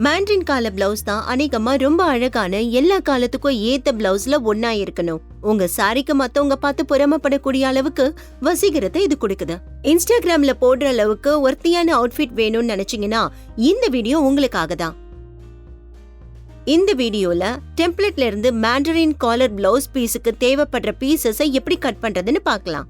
Mandarin கால blouse தான் அநேகமா ரொம்ப அழகான எல்லா காலத்துக்கும் ஏத்த பிளவுஸ்ல ஒன்னா இருக்கணும். உங்க சாரிக்கு மத்தவங்க பார்த்து பொறாமப்படக்கூடிய அளவுக்கு வசீகரத்தை இது கொடுக்குது. இன்ஸ்டாகிராம்ல போடுற அளவுக்கு ஒர்த்தியான அவுட்ஃபிட் வேணும்னு நினைச்சீங்கன்னா இந்த வீடியோ உங்களுக்காக தான். இந்த வீடியோல டெம்ப்ளேட்ல இருந்து மேண்டரின் காலர் பிளவுஸ் பீஸுக்கு தேவைப்படுற பீசஸை எப்படி கட் பண்றதுன்னு பார்க்கலாம்.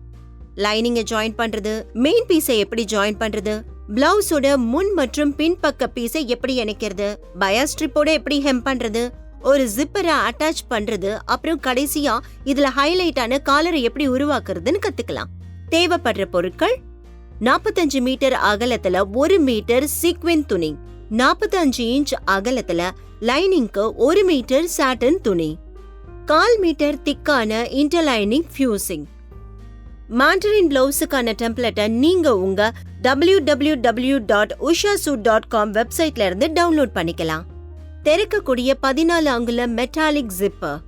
லைனிங்கை ஜாயின் பண்றது, மெயின் பீஸை எப்படி ஜாயின் பண்றது, பிளவுஸோட முன் மற்றும் பின் பக்க பீஸை எப்படி இணைக்கிறது, பயா ஸ்ட்ரிப்போட எப்படி ஹெம் பண்றது, ஒரு ஜிப்பரை அட்டாச் பண்றது, அப்புறம் கடைசியா இதுல ஹைலைட்டான காலரை எப்படி உருவாக்குறதுன்னு கத்துக்கலாம். தேவைப்படுற பொருட்கள்: 45 மீட்டர் அகலத்துல 1 மீட்டர் சீக்வென் துணி, 45 இன்ச் அகலத்துல லைனிங்க்கு 1 மீட்டர் சாட்டன் துணி, 1/4 மீட்டர் திக்கான இன்டர்லைனிங் ஃபியூசிங். மேண்டரின் பிளவுஸுக்கான டெம்ப்ளேட்டை நீங்க உங்க www.ushasuit.com வெப்சைட்ல இருந்து டவுன்லோட் பண்ணிக்கலாம். திறக்கக்கூடிய 14 அங்குல மெட்டாலிக் ஜிப்பர்,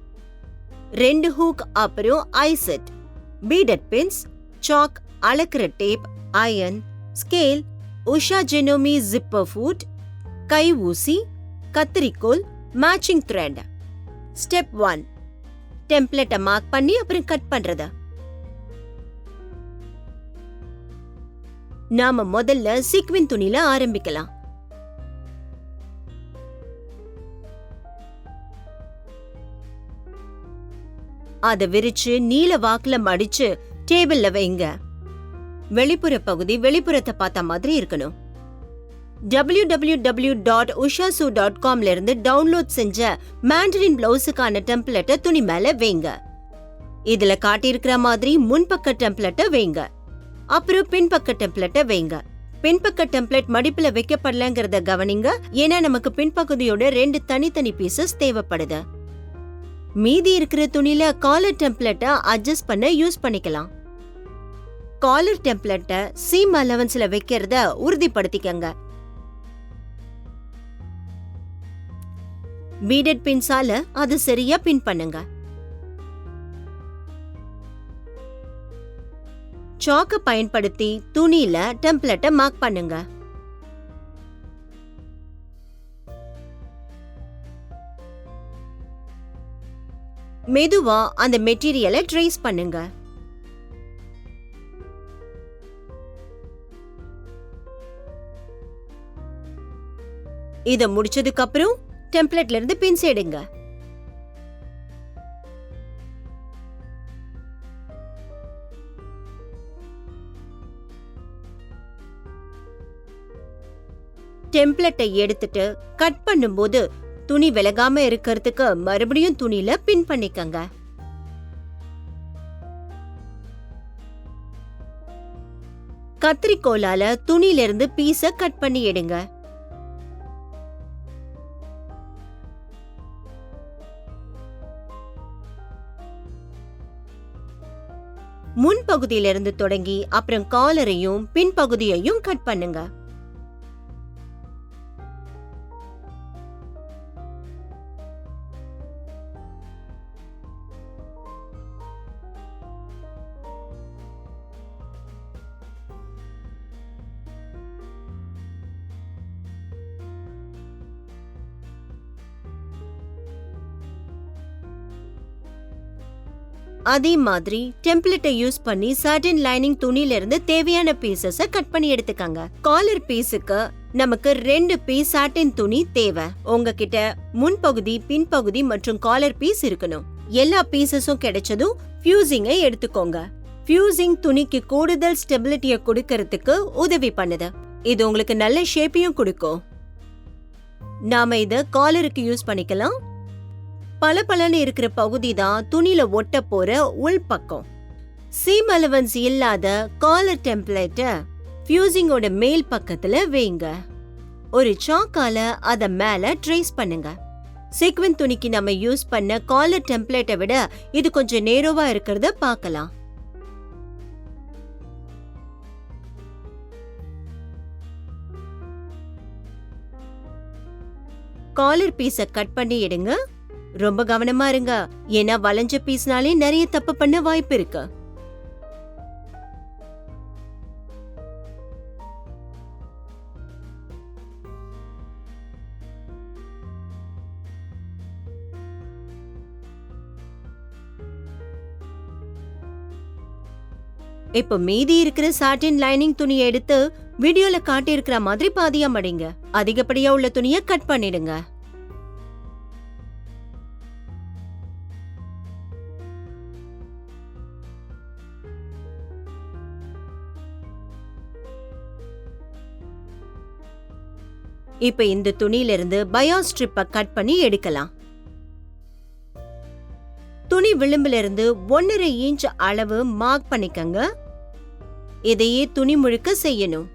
2 ஹூக், அப்புறம் ஐசெட், பீடட் பின்ஸ், சாக், அளக்கிற tape, iron, scale, Usha Janome zipper foot, கை ஊசி, கத்திரிக்கோல், மேட்சிங் த்ரெட். ஸ்டெப் 1, டெம்ப்ளேட்டை மார்க் பண்ணி அப்புறம் கட் பண்றது. நாம முதல்ல சீக்வென் துணியில ஆரம்பிக்கலாம். அத விரிச்சு நீல வாக்குல மடிச்சு டேபிள்ல வைங்க. வெளிப்புற பகுதி வெளிப்புறத்தை பார்த்த மாதிரி இருக்கணும். www.ushasuit.com இருந்து டவுன்லோட் செஞ்ச மேண்டரின் பிளவுஸுக்கான டெம்ப்ளேட்டை துணி மேல வைங்க. இதுல காட்டியிருக்கிற மாதிரி முன்பக்க டெம்ப்ளேட்டை வைங்க. அப்புறம் பின்பக்க டெம்ப்ளேட்டை வைங்க. பின்பக்க டெம்ப்ளேட் மடிப்புல வைக்கப்படலங்கிறத கவனிங்க, ஏன்னா நமக்கு பின்பகுதியோட 2 தனித்தனி பீசஸ் தேவைப்படுது. மீதி இருக்கிற துணியில காலர் டெம்ப்ளேட்டை அட்ஜஸ்ட் பண்ண யூஸ் பண்ணிக்கலாம். காலர் டெம்ப்ளேட்டை சீம் அலவன்ஸ்ல வைக்கிறத உறுதிப்படுத்திக்கங்க. பீடட் பின்ஸால அது சரியா பின் பண்ணுங்க. சாக்க பயன்படுத்தி துணியில டெம்ப்ளேட்டை மார்க் பண்ணுங்க. மெதுவா அந்த மெட்டீரியலை ட்ரேஸ் பண்ணுங்க. இத முடிச்சதுக்கு அப்புறம் டெம்ப்ளேட்ல இருந்து பின்ஸ் எடுங்க. டெம்ப்ளேட்டை எடுத்துட்டு கட் பண்ணும்போது துணி விலகாம இருக்கிறதுக்கு மறுபடியும் துணியில பின் பண்ணிக்கங்க. கத்திரிக்கோலால துணியில இருந்து பீஸ கட் பண்ணி எடுங்க. முன்பகுதியிலிருந்து தொடங்கி அப்புறம் காலரையும் பின்பகுதியையும் கட் பண்ணுங்க. அதே மாதிரி டெம்ப்ளேட்டை யூஸ் பண்ணி சாட்டின் லைனிங் துணியில இருந்து தேவையான பீசஸ கட் பண்ணி எடுத்துக்கங்க. காலர் பீஸுக்கு நமக்கு 2 பீஸ் சாட்டின் துணி தேவை. உங்ககிட்ட முன்பகுதி, பின்பகுதி மற்றும் காலர் பீஸ் இருக்கணும். எல்லா பீசஸும் கிடைச்சதும் ஃபியூசிங்கை எடுத்துக்கோங்க. ஃபியூசிங் துணிக்கு கூடுதல் ஸ்டெபிலிட்டியை கொடுக்கறதுக்கு உதவி பண்ணுது. இது உங்களுக்கு நல்ல ஷேப்பையும் கொடுக்கும். நாம இத காலருக்கு யூஸ் பண்ணிக்கலாம். பலபலன்னு இருக்கிற பகுதி தான் துணியில ஒட்ட போற உள் பக்கம். சீம் அலவன்ஸ் இல்லாத காலர் டெம்ப்ளேட்ட ஃபியூசிங்கோட மேல் பக்கத்துல வைங்க. ஒரு சாக்கால அத மேல ட்ரேஸ் பண்ணுங்க. சீக்வென் துணிக்கு நம்ம யூஸ் பண்ண காலர் டெம்ப்ளேட்டை விட இது கொஞ்சம் நேரோவா இருக்கிறத பார்க்கலாம். காலர் பீஸ கட் பண்ணி எடுங்க. ரொம்ப கவனமா இருங்க, ஏன்னா வளைஞ்ச பீஸ்னாலே நிறைய தப்பு பண்ண வாய்ப்பு இருக்கு. இப்ப மீதி இருக்கிற சாட்டின் லைனிங் துணியை எடுத்து வீடியோல காட்டி இருக்கிற மாதிரி பாதியா மடிங்க. அதிகப்படியா உள்ள துணியை கட் பண்ணிடுங்க. இப்ப இந்த துணியில இருந்து பயோ ஸ்ட்ரிப்ப கட் பண்ணி எடுக்கலாம். துணி விளிம்புல இருந்து 1.5 இன்ச் அளவு மார்க் பண்ணிக்கங்க. இதையே துணி முழுக்க செய்யணும்.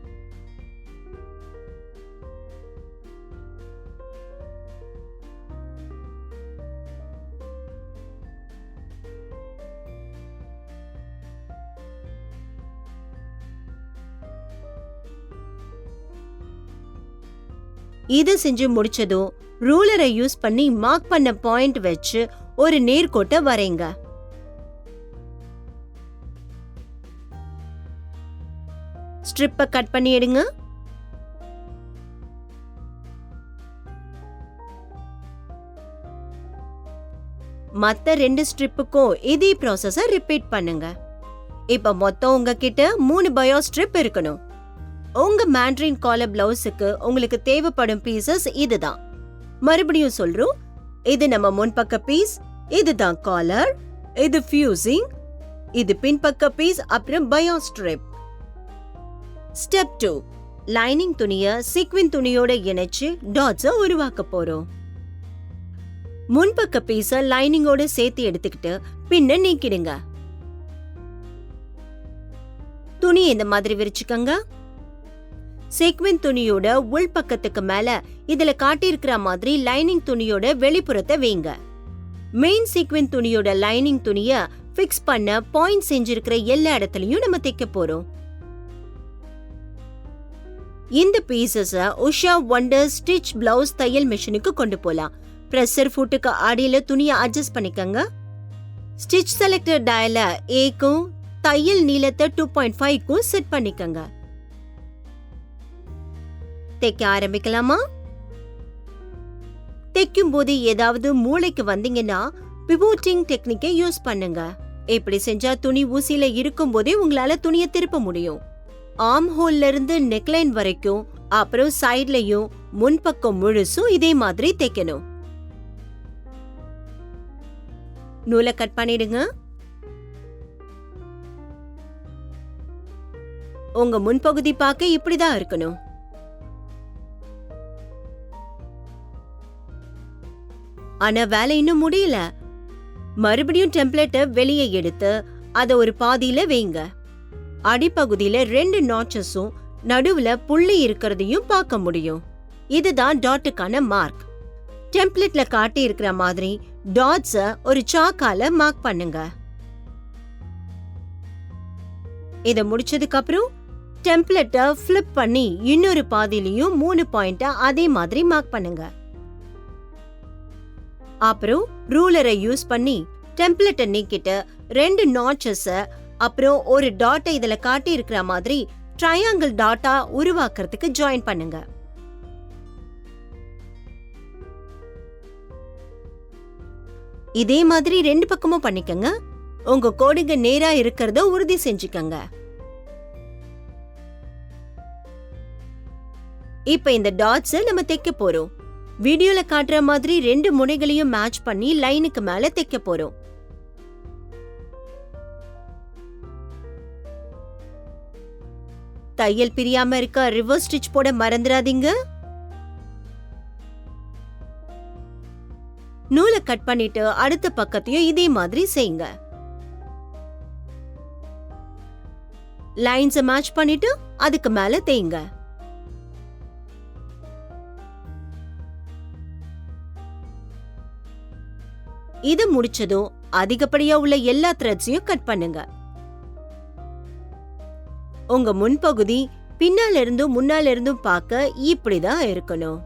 இது செஞ்சு முடிச்சதும் ரூலரை யூஸ் பண்ணி மார்க் பண்ண பாயிண்ட் வச்சு ஒரு நேர்கோட்டை வரைங்க. ஸ்ட்ரிப்பை கட் பண்ணி எடுங்க. மத்த 2 ஸ்ட்ரிப்புக்கும் இதே ப்ராசஸ ரிப்பீட் பண்ணுங்க. இப்ப மொத்தம் உங்ககிட்ட 3 பயோ ஸ்ட்ரிப் இருக்கணும். உங்க மேண்ட்ரின் காலர் பிளவுஸுக்கு உங்களுக்கு தேவைப்படும் பீசஸ் இதுதான். மறுபடியும் சொல்றோம், இது நம்ம முன்பக்க பீஸ், இதுதான் காலர், இது ஃபியூசிங், இது பின்பக்க பீஸ், அப்புறம் பயோ ஸ்ட்ரிப். ஸ்டெப் 2, லைனிங் துணிய சீக்வென்ஸ் துணியோட இணைச்சு டாட்ஸ உருவாக்க போறோம். முன்பக்க பீஸ லைனிங்கோட சேர்த்து எடுத்துக்கிட்டு பின்ன நீக்கிடுங்க. துணி இந்த மாதிரி விரிச்சுக்கங்க. சீக்வென்ஸ் துணியோட உள் பக்கத்துக்கு மேல இதுல காட்டியிருக்கிற மாதிரி லைனிங் துணியோட வெளிப்புறத்தை வைங்க. மெயின் சீக்வென்ஸ் துணியோட லைனிங் துணிய ஃபிக்ஸ் பண்ண பாயிண்ட் செஞ்சிருக்கிற எல்லா இடத்துலயும் நம்ம தைக்க போறோம். இந்த பீசஸ உஷா வண்டர் ஸ்டிச் பிளவுஸ் தையல் மிஷினுக்கு கொண்டு போலாம். பிரஷர் ஃபுட்டுக்கு அடியில துணியை அட்ஜஸ்ட் பண்ணிக்கங்க. ஸ்டிச் செலக்டர் டயல ஏக்கும் தையல் நீளத்தை 2.5க்கும் செட் பண்ணிக்கங்க. தைக்க ஆரம்பிக்கலாமா? தைக்கும் போது ஏதாவது மூளைக்கு வந்தீங்கன்னா பிவோட்டிங் டெக்னிக்கை யூஸ் பண்ணுங்க. இப்படி செஞ்சா துணி ஊசியில இருக்கும் போதே உங்களால துணியை திருப்ப முடியும். ஆர்ம் ஹோல்ல இருந்து நெக்லைன் வரைக்கும், அப்புறம் சைட்லயும் முன்பக்கம் முழுசும் இதே மாதிரி தைக்கணும். நூலை கட் பண்ணிடுங்க. உங்க முன்பகுதி பார்க்க இப்படிதான் இருக்கணும். ஆனா வேலை இன்னும் முடியல. மறுபடியும் டெம்ப்ளேட்டை வெளியே எடுத்து அத ஒரு பாதியில வைங்க. அடிப்பகுதியில 2 நாட்சஸும் நடுவுல புள்ளி இருக்கிறதையும் பார்க்க முடியும். இதுதான் டாட்டுக்கான மார்க். டெம்ப்ளேட்ல காட்டி இருக்கிற மாதிரி டாட்ஸ ஒரு சாக்கால மார்க் பண்ணுங்க. இத முடிச்சதுக்கு அப்புறம் டெம்ப்ளேட்டை ஃபிளிப் பண்ணி இன்னொரு பாதியிலையும் 3 பாயிண்ட அதே மாதிரி மார்க் பண்ணுங்க. அப்புறம் ரூலரை யூஸ் பண்ணி டெம்ப்ளேட்டை நீக்கிட்டு 2 நாட்சஸ அப்புறம் ஒரு டாட்டை இதுல காட்டி இருக்கிற மாதிரி ட்ரையாங்கிள் டாட்டா உருவாக்குறதுக்கு ஜாயின் பண்ணுங்க. இதே மாதிரி 2 பக்கமும் பண்ணிக்கங்க. உங்க கோடுங்க நேரா இருக்கிறத உறுதி செஞ்சுக்கங்க. இப்ப இந்த டாட்ஸ் நம்ம தைக்க போறோம். வீடியோல காட்டுற மாதிரி 2 முனைகளையும் மேட்ச் பண்ணி லைனுக்கு மேல தைக்க போறோம். தையல் பிரியாம இருக்க ரிவர்ஸ் ஸ்டிச் போட மறந்துடாதீங்க. நூலை கட் பண்ணிட்டு அடுத்த பக்கத்தையும் இதே மாதிரி செய்யுங்க. லைன்ஸ் மேட்ச் பண்ணிட்டு அதுக்கு மேல தேய்ங்க. இது முடிச்சதும் அதிகப்படியா உள்ள எல்லா த்ரெட்ஸையும் கட் பண்ணுங்க. உங்க முன்பகுதி பின்னால இருந்தும் முன்னால இருந்தும் பார்க்க இப்படிதான் இருக்கணும்.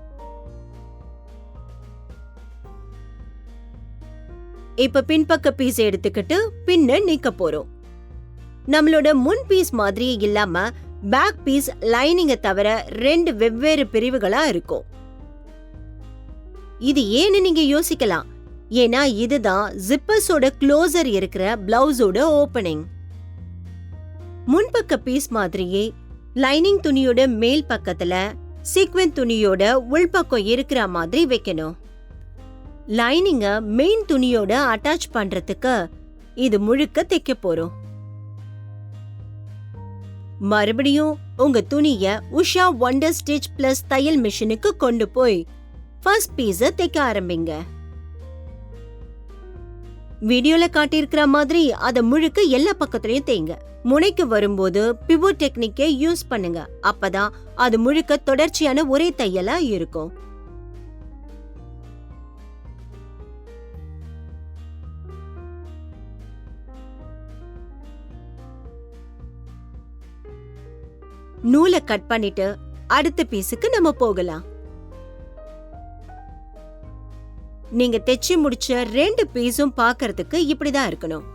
இப்ப பின்பக்க பீஸ் எடுத்துக்கிட்டு பின்ன நீக்க போறோம். நம்மளோட முன் பீஸ் மாதிரியே இல்லாம பேக் பீஸ் லைனிங்க தவிர 2 வெவ்வேறு பிரிவுகளா இருக்கும். இது ஏன்னு நீங்க யோசிக்கலாம். ஏன்னா இதுதான் ஜிப்பர்ஸோட க்ளோசர் இருக்கிற பிளவுஸோட ஓபனிங். முன்பக்க பீஸ் மாதிரியே லைனிங் துணியோட மேல் பக்கத்துல சீக்வென்ஸ் துணியோட உள்பக்கம் இருக்கிற மாதிரி வைக்கணும். லைனிங்க மெயின் துணியோட அட்டாச் பண்றதுக்கு இது முழுக்க தைக்க போறோம். மறுபடியும் உங்க துணிய உஷா ஒண்டர் ஸ்டிச் பிளஸ் தையல் மிஷினுக்கு கொண்டு போய் ஃபர்ஸ்ட் பீஸ தைக்க ஆரம்பிங்க. வீடியோல காட்டியிருக்கிற மாதிரி அத முழுக்க எல்லா பக்கத்துலயும் தேய்ங்க. முனைக்கு வரும்போது பிவோட் டெக்னிக்கை யூஸ் பண்ணுங்க. அப்பதான் அது முழுக்க தொடர்ச்சியான ஒரே தையலா இருக்கும். நூலை கட் பண்ணிட்டு அடுத்த பீஸுக்கு நம்ம போகலாம். நீங்க தைச்சு முடிச்ச 2 பீஸும் பார்க்கிறதுக்கு இப்படிதான் இருக்கணும்.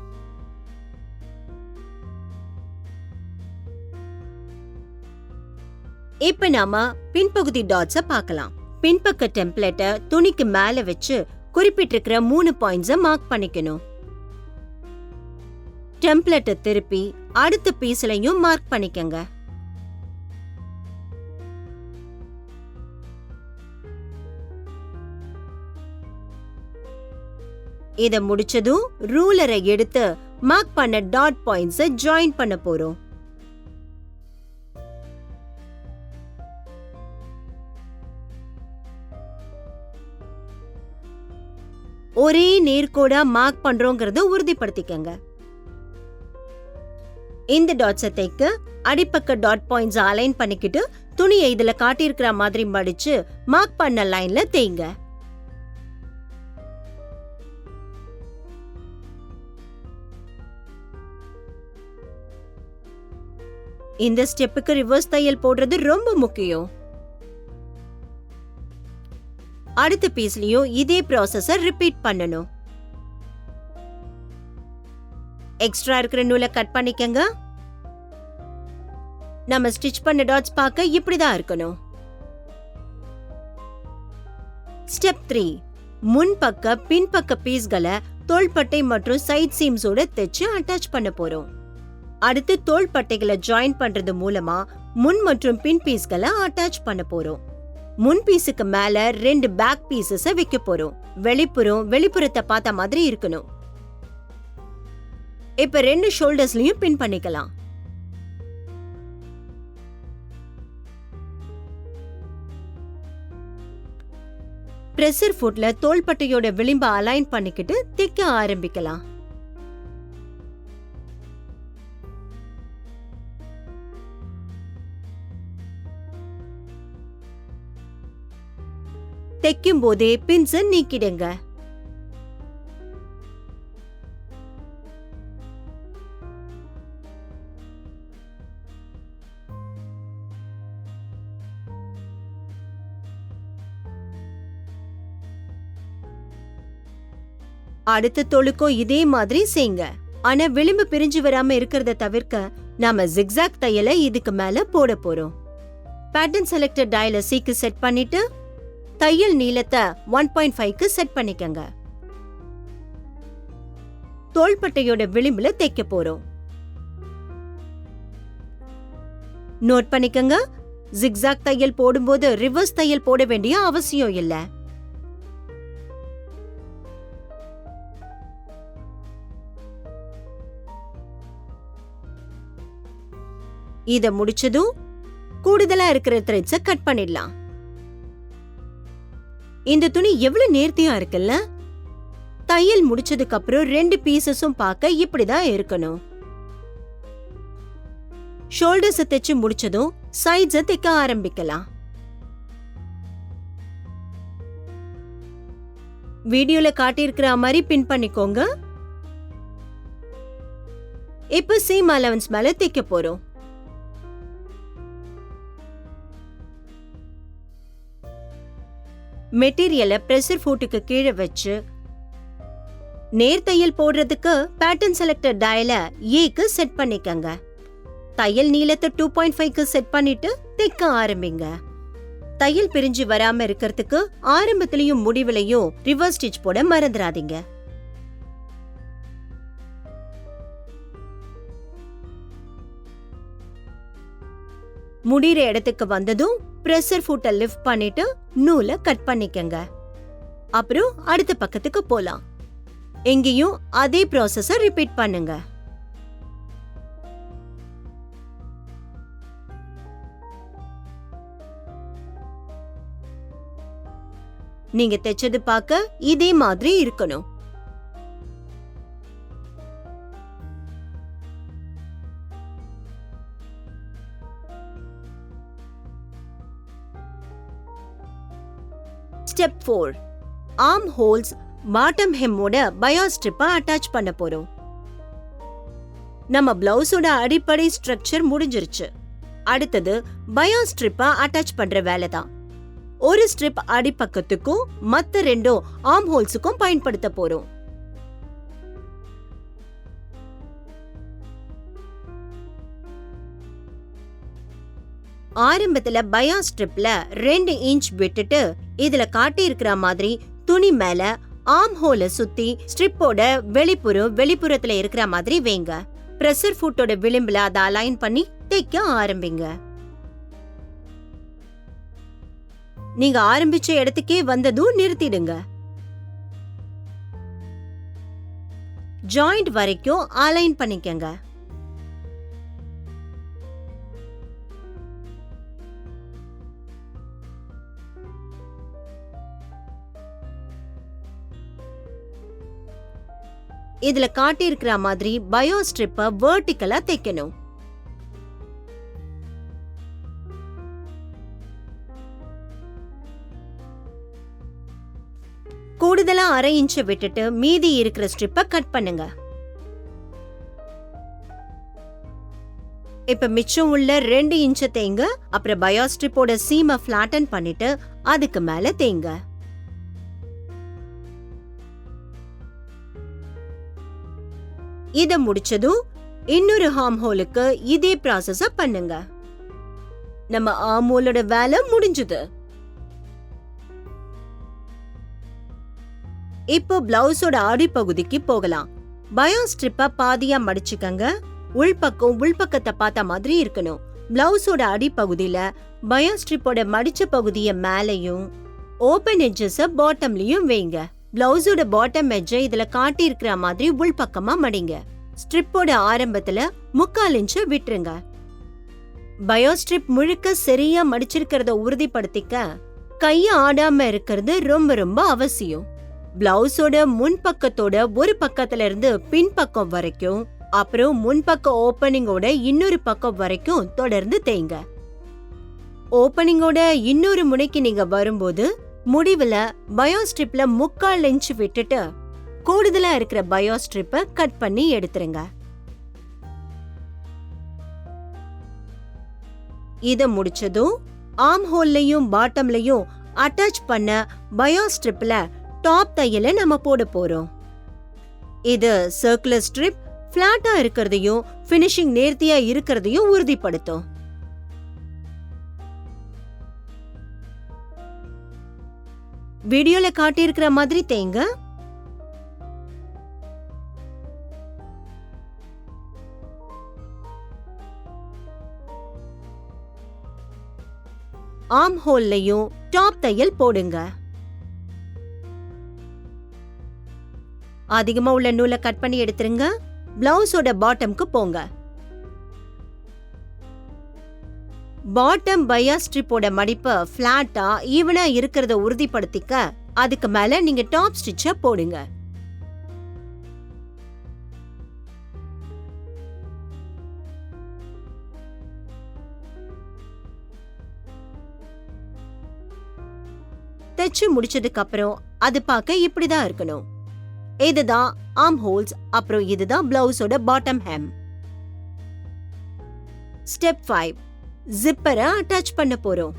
இப்ப நாம பின்பகுதி டாட்ஸ பார்க்கலாம். பின்பக்க டெம்ப்ளேட்டை துணிக்கு மேல வச்சு குறிப்பிட்டிருக்கிற 3 பாயிண்ட்ஸ மார்க் பண்ணிக்கணும். டெம்ப்ளேட்டை திருப்பி அடுத்த பீஸ்லயும் மார்க் பண்ணிக்கங்க. இத முடிச்சதும் ரூலரை எடுத்து மார்க் பண்ண டாட் பாயிண்ட்ஸ ஜாயின் பண்ண போறோம். ஒரே நேர்கோடா மார்க் பண்றோங்கிறத உறுதிப்படுத்திக்கங்க. இந்த டாட்ஸை தைக்க அடிப்பக்க டாட் பாயிண்ட்ஸ் அலைன் பண்ணிக்கிட்டு துணியை இதுல காட்டியிருக்கிற மாதிரி மடிச்சு மார்க் பண்ண லைன்ல தேய்ங்க. இந்த ஸ்டெப்புக்கு ரிவர்ஸ் தையல் போடுறது ரொம்ப முக்கியம். அடுத்த பீஸ்லயும் இதே ப்ராசஸ ரிப்பீட் பண்ணணும். எக்ஸ்ட்ரா இருக்கிற நூலை கட் பண்ணிக்கங்க. நம்ம ஸ்டிச் பண்ண டாட்ஸ் பார்க்க இப்படிதான் இருக்கணும். ஸ்டெப் 3, முன்பக்க பின்பக்க பீஸ்களை தோள்பட்டை மற்றும் சைட் சீம்ஸோட தைச்சு அட்டாச் பண்ண போறோம். அடுத்து தோள்பட்டைகளை ஜாயின் பண்றது மூலமா முன் மற்றும் பின் பீஸ்களை அட்டாச் பண்ண போறோம். முன் பீஸுக்கு மேல 2 பேக் பீசஸ வைக்க போறோம். வெளிப்புறத்தை பார்த்த மாதிரி இருக்கணும். இப்ப 2 ஷோல்டர்ஸ்லயும் பின் பண்ணிக்கலாம். பிரஷர் ஃபுட்ல தோள்பட்டையோட விளிம்ப அலைன் பண்ணிக்கிட்டு தைக்க ஆரம்பிக்கலாம். தைக்கும் போதே பின்ஸ நீக்கிடுங்க. அடுத்த தோளுக்கும் இதே மாதிரி செய்யுங்க. ஆனா விளிம்பு பிரிஞ்சு வராம இருக்கிறத தவிர்க்க நாம ஜிக்ஸாக் தையலை இதுக்கு மேல போட போறோம். பேட்டர்ன் செலக்டர் டயலை சீக்கு செட் பண்ணிட்டு தையல் நீளத்தை 1.5க்கு செட் பண்ணிக்கங்க. தோள்பட்டையோட விளிம்புல தைக்க போறோம். நோட் பண்ணிக்கங்க, ஜிக்ஸாக் தையல் போடும்போது ரிவர்ஸ் தையல் போட வேண்டிய அவசியம் இல்ல. இத முடிச்சதும் கூடுதலா இருக்கிற த்ரெட்ஸ கட் பண்ணிடலாம். இந்த துணி எவ்வளவு நேர்த்தியா இருக்குல்ல? தையல் முடிச்சதுக்கு அப்புறம் 2 பீசஸும் பார்க்க இப்படிதான் இருக்கணும். ஷோல்டர்ஸ் தைச்சு முடிச்சதும் சைட்ஸ தைக்க ஆரம்பிக்கலாம். வீடியோல காட்டியிருக்கிற மாதிரி பின் பண்ணிக்கோங்க. இப்ப சீம் அலவன்ஸ் மேல தைக்க போறோம். மெட்டீரியலை பிரஷர் ஃபுட்டுக்கு கீழே வச்சு நேர் தையல் போடுறதுக்கு பேட்டர்ன் செலக்டர் டயல ஏக்கு செட் பண்ணிக்கங்க. தையல் நீளத்தை 2.5க்கு செட் பண்ணிட்டு தைக்க ஆரம்பிங்க. தையல் பிரிஞ்சு வராம இருக்கிறதுக்கு ஆரம்பத்திலையும் முடிவிலையும் ரிவர்ஸ் ஸ்டிச் போட மறந்துடாதீங்க. முடிகிற இடத்துக்கு வந்ததும் பிரஷர் ஃபுட்டை லிஃப்ட் பண்ணிட்டு நூலை கட் பண்ணிக்கங்க. அப்புறம் அடுத்த பக்கத்துக்கு போலாம். எங்கேயும் அதே ப்ராசஸ ரிப்பீட் பண்ணுங்க. நீங்க தைச்சது பார்க்க இதே மாதிரி இருக்கணும். ஸ்டெப் 4. ஆர்ம் ஹோல்ஸ் பாட்டம் ஹெம்மோட பயோஸ்ட்ரிப்பை அட்டாச் பண்ண போறோம். நம்ம பிளவுஸோட அடிப்படை ஸ்ட்ரக்சர் முடிஞ்சிருச்சு. அடுத்தது பயோஸ்ட்ரிப்பை அட்டாச் பண்ற வேலை தான். ஒரு ஸ்ட்ரிப் அடிப்பக்கத்துக்கும் மத்த ரெண்டும் ஆர்ம் ஹோல்ஸுக்கும் பயன்படுத்த போறோம். ஆரம்பத்துல பயோ ஸ்ட்ரிப்ல 2 இன்ச் விட்டுட்டு இதுல காட்டி இருக்கிற மாதிரி துணி மேல ஆர்ம் ஹோல சுத்தி ஸ்ட்ரிப்போட வெளிப்புறத்துல இருக்கிற மாதிரி வைங்க. பிரஷர் ஃபுட்டோட விளிம்புல அதை அலைன் பண்ணி தைக்க ஆரம்பிங்க. நீங்க ஆரம்பிச்ச இடத்துக்கே வந்ததும் நிறுத்திடுங்க. ஜாயிண்ட் வரைக்கும் அலைன் பண்ணிக்கங்க. இதுல காட்டி இருக்கிற மாதிரி பயோ ஸ்ட்ரிப்பை வெர்டிகலா தைக்கணும். கூடுதலா 1/2 இன்ச் விட்டுட்டு மீதி இருக்கிற ஸ்ட்ரிப்பை கட் பண்ணுங்க. இப்ப மிச்சம் உள்ள 2 இன்ச் தேங்க. அப்புறம் பயோ ஸ்ட்ரிப்போட சீமை ஃபிளாட்டன் பண்ணிட்டு அதுக்கு மேல தேங்க. இத முடிச்சதும் இன்னொரு ஆர்ம் ஹோலுக்கு இதே ப்ராசஸ பண்ணுங்க. நம்ம ஆர்ம் ஹோலோட வேலை முடிஞ்சது. இப்போ பிளவுஸோட அடிப்பகுதிக்கு போகலாம். பயோ ஸ்ட்ரிப்ப பாதியா மடிச்சுக்கங்க. உள்பக்கத்தை பார்த்த மாதிரி இருக்கணும். பிளவுஸோட அடிப்பகுதியில பயோ ஸ்ட்ரிப்போட மடிச்ச பகுதிய மேலையும் ஓபன் எட்ஜஸ் பாட்டம்லயும் வைங்க. பிளவுஸோட பாட்டம் எட்ஜை இதுல காட்டி இருக்கிற மாதிரி உள்பக்கமா மடிங்க. ஸ்ட்ரிப்போட ஆரம்பத்துல 3/4 இன்ச் விட்டுருங்க. பயோ ஸ்ட்ரிப் முழுக்க சரியா மடிச்சிருக்கிறத உறுதிப்படுத்திக்க கைய ஆடாம இருக்கிறது ரொம்ப ரொம்ப அவசியம். பிளவுஸோட முன்பக்கத்தோட ஒரு பக்கத்துல இருந்து பின்பக்கம் வரைக்கும், அப்புறம் முன்பக்க ஓபனிங்கோட இன்னொரு பக்கம் வரைக்கும் தொடர்ந்து தேய்ங்க. ஓபனிங்கோட இன்னொரு முனைக்கு நீங்க வரும்போது முடிவுல பயோ ஸ்ட்ரிப்ல 3/4 இன்ச் விட்டுட்டு கூடுதலா இருக்கிற பயோ ஸ்ட்ரிப்பை கட் பண்ணி எடுத்துருங்க. இத முடிச்சதும் ஆர்ம் ஹோல்லையும் பாட்டம்லயும் அட்டாச் பண்ண பயோ ஸ்ட்ரிப்ல டாப் தையலை நம்ம போட போறோம். இது சர்க்குலர் ஸ்ட்ரிப் பிளாட்டா இருக்கிறதையும் பினிஷிங் நேர்த்தியா இருக்கிறதையும் உறுதிப்படுத்தும். வீடியோல காட்டி இருக்கிற மாதிரி தேங்க. ஆர்ம் ஹோல்லையும் டாப் தையல் போடுங்க. அதிகமா உள்ள நூலை கட் பண்ணி எடுத்துருங்க. பிளவுஸோட பாட்டம்க்கு போங்க. பாட்டம் பயோ ஸ்ட்ரிப்போட மடிப்பு பிளாட்டா ஈவனா இருக்கிறத உறுதிப்படுத்திக்க அதுக்கு மேல நீங்க டாப் ஸ்டிச்ச போடுங்க. தைச்சு முடிச்சதுக்கு அப்புறம் அது பார்க்க இப்படிதான் இருக்கணும். இதுதான் ஆர்ம் ஹோல்ஸ். அப்புறம் இதுதான் பிளவுஸோட பாட்டம் ஹெம். ஸ்டெப் 5. ஜிப்பரை அட்டாச் பண்ண போறோம்.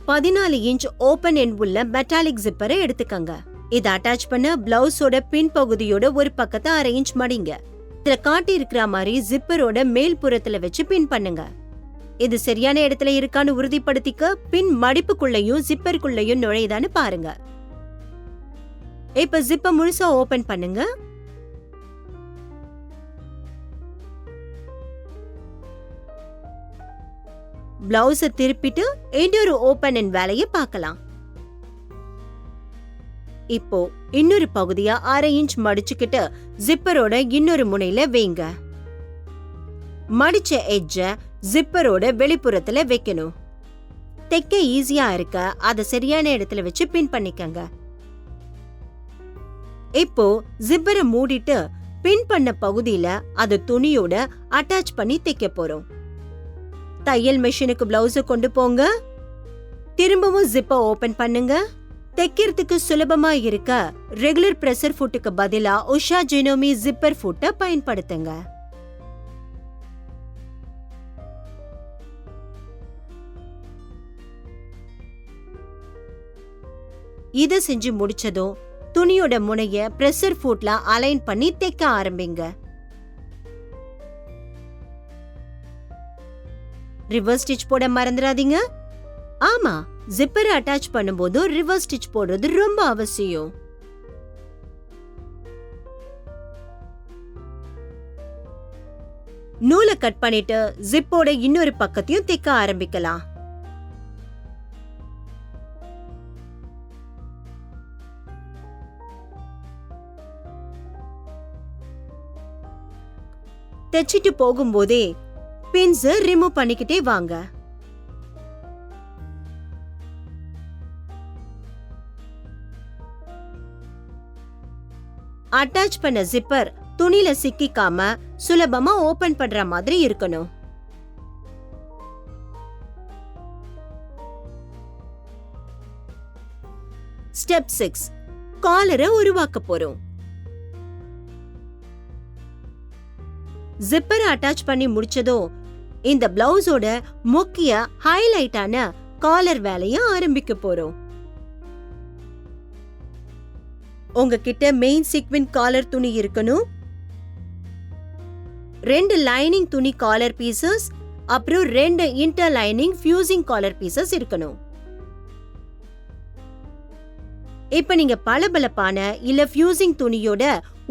14 இன்ச் ஓபன் எண்ட் உள்ள மெட்டாலிக் ஜிப்பரை எடுத்துக்கங்க. இதை அட்டாச் பண்ண பிளவுஸோட பின் பகுதியோட ஒரு பக்கத்தை 1/2 இன்ச் மடிங்க. இதுல காட்டி இருக்கிற மாதிரி ஜிப்பரோட மேல் புறத்துல வச்சு பின் பண்ணுங்க. இது சரியான இடத்துல இருக்கான்னு உறுதிப்படுத்திக்க பின் மடிப்புக்குள்ளையும் ஜிப்பருக்குள்ளையும் நுழையுதான்னு பாருங்க. இப்ப ஜிப்ப முழுசா ஓபன் பண்ணுங்க. பிளவுஸ திருப்பிட்டு இன்னொரு ஓபன் அண்ட் வேலைய பார்க்கலாம். இப்போ இன்னொரு பகுதியா 1/2 இன்ச் மடிச்சுக்கிட்டு ஜிப்பரோட இன்னொரு முனையில வைங்க. மடிச்ச எட்ஜ ஜிப்பரோட வெளிப்புறத்துல வைக்கணும். தைக்க ஈஸியா இருக்க அத சரியான இடத்துல வச்சு பின் பண்ணிக்கங்க. இப்போ ஜிப்பரை மூடிட்டு பின் பண்ண பகுதியில அது துணியோட அட்டாச் பண்ணி தைக்க போறோம். தையல் மெஷினுக்கு பிளவுஸ கொண்டு போங்க. திரும்பவும் ஜிப்பை ஓபன் பண்ணுங்க. தைக்கிறதுக்கு சுலபமா இருக்க ரெகுலர் பிரஷர் ஃபுட்டுக்கு பதிலா உஷா ஜெனோமி ஜிப்பர் ஃபுட்டை பயன்படுத்துங்க. இத செஞ்சு முடிச்சதும் துணியோட முனைய பிரஷர் ஃபுட்ல அலைன் பண்ணி தைக்க ஆரம்பிங்க. ரிவர்ஸ் ஸ்டிச் போட மறந்துடாதீங்க. ஆமா, ஜிப்பரை அட்டாச் பண்ணும்போது ரிவர்ஸ் ஸ்டிச் போடுறது ரொம்ப அவசியம். நூலை கட் பண்ணிட்டு ஜிப்போட இன்னொரு பக்கத்தையும் தைக்க ஆரம்பிக்கலாம். தைச்சிட்டு போகும்போதே பின்ஸ் ரிமூவ் பண்ணிக்கிட்டே வாங்க. அட்டாச் பண்ண ஜிப்பர் துணியில சிக்கிக்காம சுலபமா ஓபன் பண்ற மாதிரி இருக்கணும். ஸ்டெப் 6, காலரை உருவாக்க போறோம். ஜிப்பரை அட்டாச் பண்ணி முடிச்சதும் இந்த பிளவுஸோட முக்கிய ஹைலைட்டான காலர் வேலைய ஆரம்பிக்க போறோம். உங்ககிட்ட மெயின் சீக்வென்ஸ் காலர் துணி இருக்கணும். 2 லைனிங் துணி காலர் பீசஸ், அப்புறம் 2 interlining fusing collar pieces இருக்கணும். இப்ப நீங்க பளபளப்பான இல்ல ஃபியூசிங் துணியோட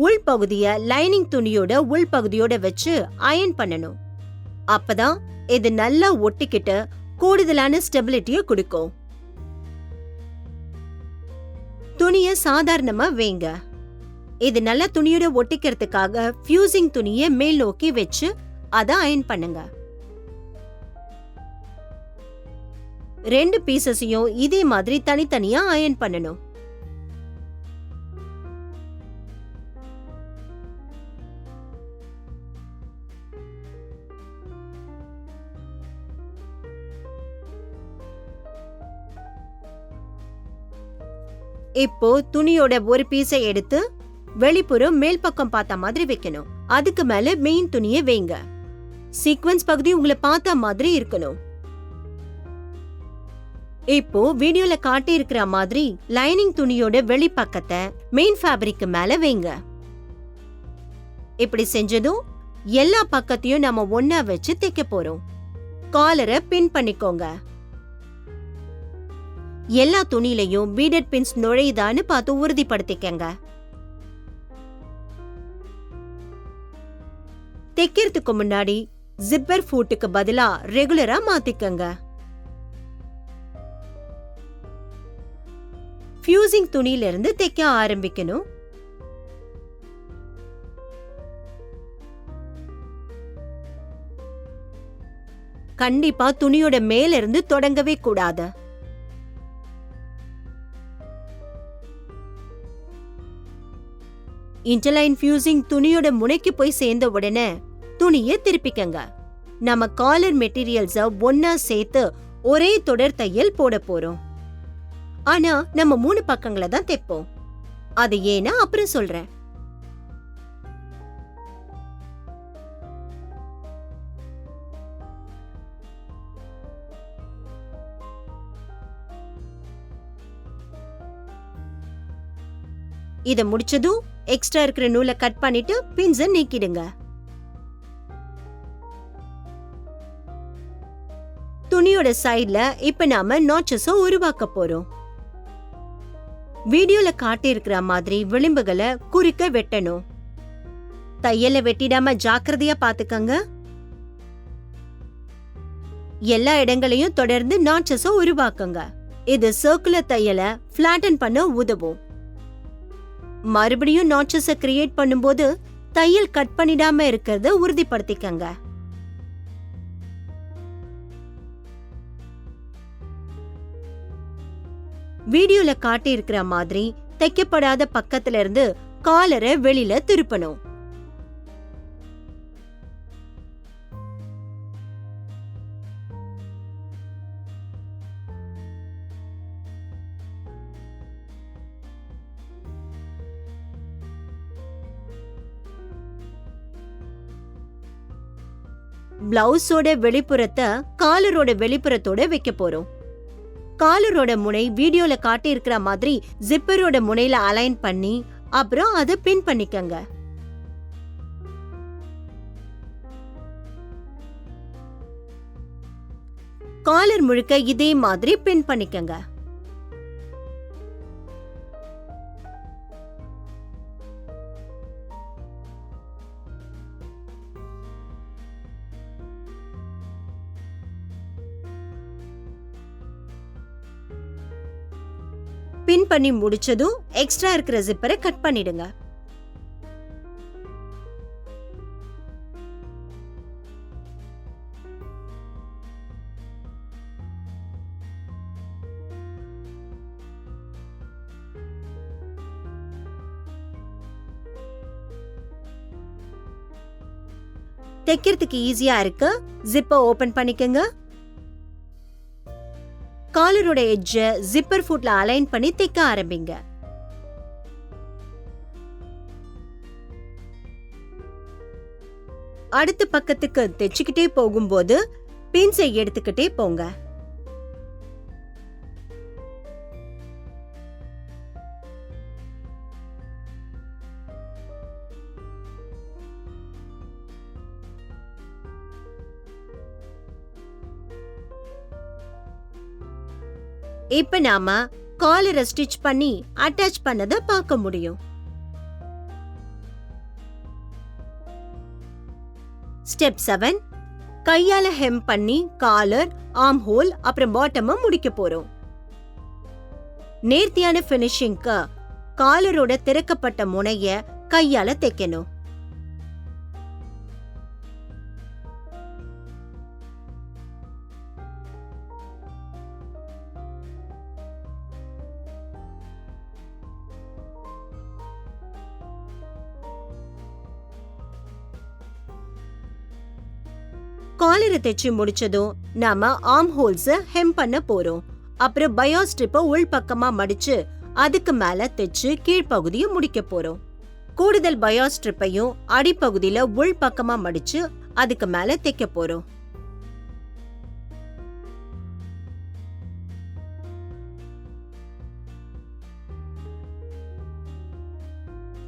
உள் பகுதிய லைனிங் துணியோட உள் பகுதியோட வச்சு அயன் பண்ணணும். அப்பதான் இது நல்லா ஒட்டிக்கிட்டு கூடுதலான ஸ்டெபிலிட்டிய கொடுக்கும். துணிய சாதாரணமா வைங்க. இது நல்லா துணியோட ஒட்டிக்கிறதுக்காக ஃபியூசிங் துணிய மேல் நோக்கி வச்சு அத அயன் பண்ணுங்க. 2 பீசஸையும் இதே மாதிரி தனித்தனியா அயன் பண்ணணும். இப்போ துணியோட ஒரு பீஸை எடுத்து வெளிப்புறம் மேல் பக்கம் பார்த்த மாதிரி வைக்கணும். அதுக்கு மேல மெயின் துணியை வைங்க. சீக்வென்ஸ் பகுதி உங்களை பார்த்த மாதிரி இருக்கணும். இப்போ வீடியோல காட்டி இருக்கிற மாதிரி லைனிங் துணியோட வெளிப்பக்கத்தை மெயின் ஃபேப்ரிக் மேல வைங்க. இப்படி செஞ்சதும் எல்லா பக்கத்தையும் நாம ஒன்னா வச்சு தைக்க போறோம். காலரை பின் பண்ணிக்கோங்க. எல்லா துணியிலையும் பீடட் பின்ஸ் நுழையுதான்னு பார்த்து உறுதிப்படுத்திக்கங்க. தைக்கிறதுக்கு முன்னாடி ஜிப்பர் ஃபுட்டுக்கு பதிலா ரெகுலரா மாத்திக்கங்க. ஃபியூசிங் துணியில இருந்து தைக்க ஆரம்பிக்கணும். கண்டிப்பா துணியோட மேல இருந்து தொடங்கவே கூடாது. இன்டர்லைன் ஃபியூசிங் துணியோட முனைக்கு போய் சேர்ந்த உடனே துணியை திருப்பிக்கங்க. நம்ம காலர் மெட்டீரியல்ஸ ஒன்னா சேர்த்து ஒரே தொடர் தையல் போட போறோம். ஆனா நம்ம 3 பக்கங்களை தான் தைப்போம். அது ஏன்னா அப்புறம் சொல்றேன். இத முடிச்சதும் எக்ஸ்ட்ரா இருக்கிற நூலை கட் பண்ணிட்டு பின்ஸ நீக்கிடுங்க. துணியோட சைடுல இப்ப நாம நாட்சஸ உருவாக்க போறோம். வீடியோல காட்டி இருக்கிற மாதிரி விளிம்புகளை குறுக்க வெட்டணும். தையல வெட்டிடாம ஜாக்கிரதையா பாத்துக்கங்க. எல்லா இடங்களையும் தொடர்ந்து நாட்சஸ உருவாக்குங்க. இது சர்க்குலர் தையலை ஃபிளாட்டன் பண்ண உதவும். மறுபடியும் நாட்சஸ கிரியேட் பண்ணும்போது தையல் கட் பண்ணிடாம இருக்கிறத உறுதிப்படுத்திக்கங்க. வீடியோல காட்டி இருக்கிற மாதிரி தைக்கப்படாத பக்கத்துல இருந்து காலரை வெளியில திருப்பணும். பிளவுஸோட வெளிப்புறத்தை காலரோட வெளிப்புறத்தோட வைக்க போறோம். காலரோட முனை வீடியோல காட்டி இருக்கிற மாதிரி ஜிப்பரோட முனையில அலைன் பண்ணி அப்புறம் அதை பின் பண்ணிக்கங்க. காலர் முழுக்க இதே மாதிரி பின் பண்ணிக்கங்க. பின் பண்ணி முடிச்சதும் எக்ஸ்ட்ரா இருக்கிற ஜிப்பரை கட் பண்ணிடுங்க. தைக்கிறதுக்கு ஈஸியா இருக்கு. ஜிப்பை ஓபன் பண்ணிக்கங்க. காலரோட எட்ஜ ஜிப்பர் ஃபுட்ல அலைன் பண்ணி தைக்க ஆரம்பிங்க. அடுத்த பக்கத்துக்கு தைச்சுக்கிட்டே போகும்போது பின்ஸை எடுத்துக்கிட்டே போங்க. இப்ப நாம காலரை ஸ்டிச் பண்ணி அட்டாச் பண்ணத பார்க்க முடியும். ஸ்டெப் 7, கையால ஹெம் பண்ணி காலர், ஆர்ம் ஹோல் அப்புறம் பாட்டம முடிக்க போறோம். நேர்த்தியான ஃபினிஷிங்க்கு காலரோட திறக்கப்பட்ட முனைய கையால தைக்கணும். காலரை தைச்சு முடிச்சதும் நாம ஆர்ம் ஹோல்ஸ் ஹெம் பண்ண போறோம். அப்புறம் பயோ ஸ்ட்ரிப்பை உள் பக்கமா மடிச்சு அதுக்கு மேல தைச்சு கீழ்ப்பகுதியை முடிக்க போறோம். கூடுதல் பயோ ஸ்ட்ரிப்பையும் அடிப்பகுதியில உள் பக்கமா மடிச்சு அதுக்கு மேல தைக்க போறோம்.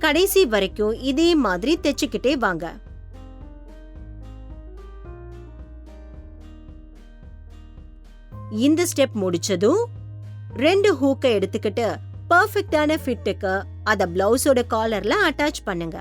கடைசி வரைக்கும் இதே மாதிரி தைச்சுக்கிட்டே வாங்க. இந்த ஸ்டெப் முடிச்சதும் 2 ஹூக்கை எடுத்துக்கிட்டு பெர்ஃபெக்ட்டான ஃபிட்டுக்கு அத பிளவுஸோட காலர்ல அட்டாச் பண்ணுங்க.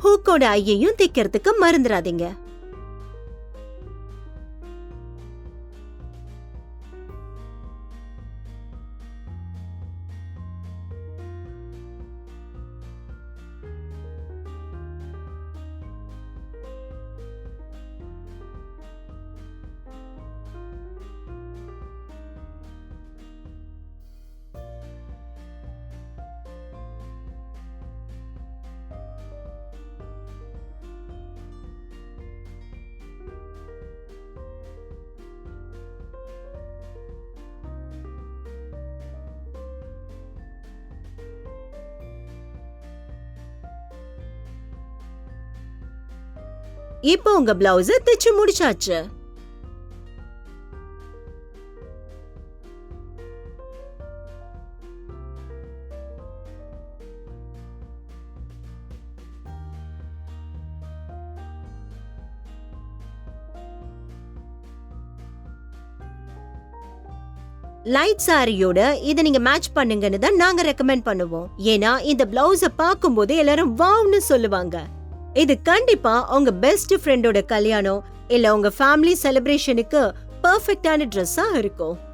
ஹூக்கோட ஐயையும் தைக்கிறதுக்கு மறந்துடாதீங்க. இப்போ உங்க பிளவுஸ தைச்சு முடிச்சாச்சு. லைட் சாரியோட இத நீங்க மேட்ச் பண்ணுங்கன்னு தான் நாங்க ரெக்கமெண்ட் பண்ணுவோம். ஏன்னா இந்த பிளவுஸ பாக்கும்போது எல்லாரும் வாவ்னு சொல்லுவாங்க. இது கண்டிப்பா உங்க பெஸ்ட் ஃப்ரெண்டோட கல்யாணம் இல்ல உங்க ஃபேமிலி செலிப்ரேஷனுக்கு பெர்ஃபெக்ட்டான ட்ரெஸ்ஸா இருக்கும்.